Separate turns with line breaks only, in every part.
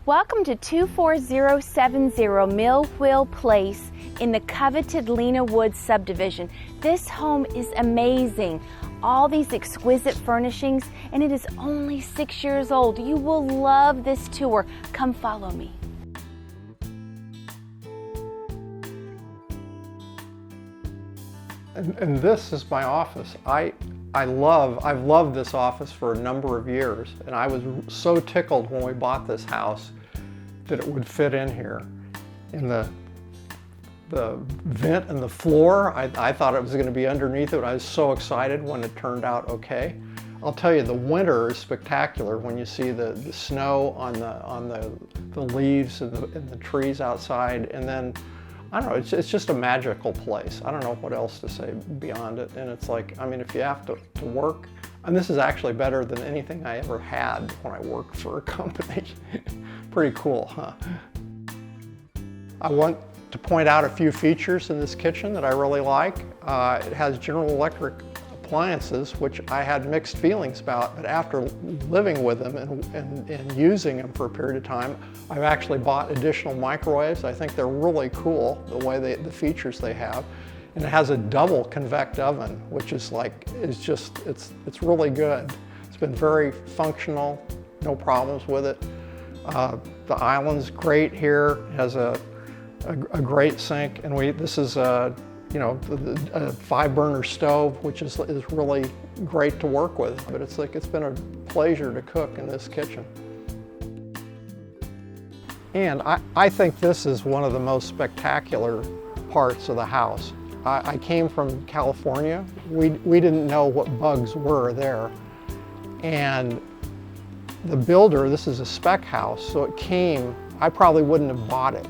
Welcome to 24070 Mill Wheel Place in the coveted Lenah Woods subdivision. This home is amazing. All these exquisite furnishings, and it is only 6 years old. You will love this tour. Come follow me.
And this is my office. I've loved this office for a number of years, and I was so tickled when we bought this house that it would fit in here. In the vent in the floor, I thought it was going to be underneath it. I was so excited when it turned out okay. I'll tell you, the winter is spectacular when you see the snow on the leaves and the trees outside, and then I don't know, it's just a magical place. I don't know what else to say beyond it. And it's like, I mean, if you have to work, and this is actually better than anything I ever had when I worked for a company. Pretty cool, huh? I want to point out a few features in this kitchen that I really like. It has General Electric appliances, which I had mixed feelings about, but after living with them and using them for a period of time, I've actually bought additional microwaves. I think they're really cool, the way the features they have. And it has a double convect oven, which is like, it's really good. It's been very functional, no problems with it. The island's great here. It has a great sink, and this is a 5-burner stove, which is really great to work with. But it's been a pleasure to cook in this kitchen. And I think this is one of the most spectacular parts of the house. I came from California. We didn't know what bugs were there. And the builder, this is a spec house, so it came, I probably wouldn't have bought it.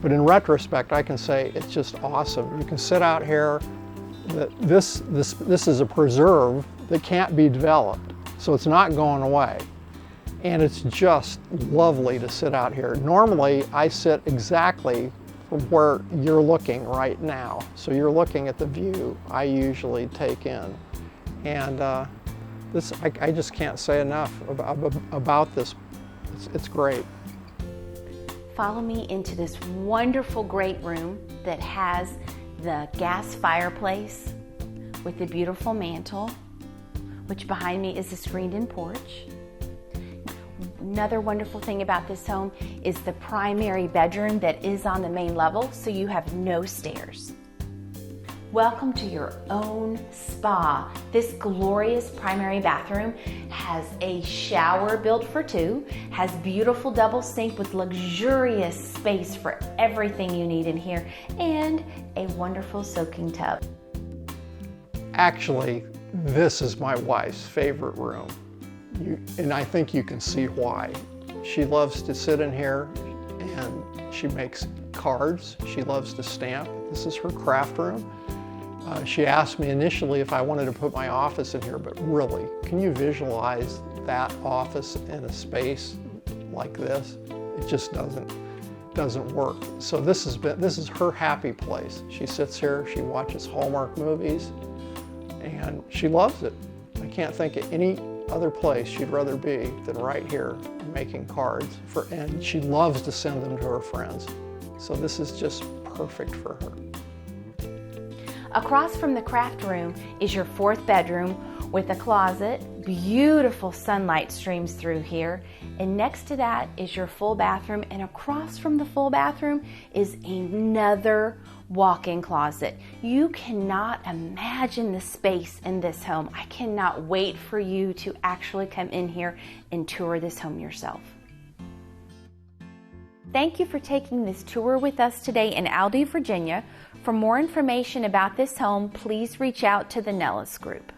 But in retrospect, I can say it's just awesome. You can sit out here. This is a preserve that can't be developed, so it's not going away. And it's just lovely to sit out here. Normally, I sit exactly from where you're looking right now. So you're looking at the view I usually take in. And I just can't say enough about this. It's great.
Follow me into this wonderful great room that has the gas fireplace with the beautiful mantle, which behind me is the screened-in porch. Another wonderful thing about this home is the primary bedroom that is on the main level, so you have no stairs. Welcome to your own spa. This glorious primary bathroom has a shower built for two, has beautiful double sink with luxurious space for everything you need in here, and a wonderful soaking tub.
Actually, this is my wife's favorite room. And I think you can see why. She loves to sit in here and she makes cards. She loves to stamp. This is her craft room. She asked me initially if I wanted to put my office in here, but really, can you visualize that office in a space like this? It just doesn't work. So this is her happy place. She sits here, she watches Hallmark movies, and she loves it. I can't think of any other place she'd rather be than right here making cards, and she loves to send them to her friends. So this is just perfect for her.
Across from the craft room is your 4th bedroom with a closet. Beautiful sunlight streams through here. And next to that is your full bathroom. And across from the full bathroom is another walk-in closet. You cannot imagine the space in this home. I cannot wait for you to actually come in here and tour this home yourself. Thank you for taking this tour with us today in Aldie, Virginia. For more information about this home, please reach out to the Nellis Group.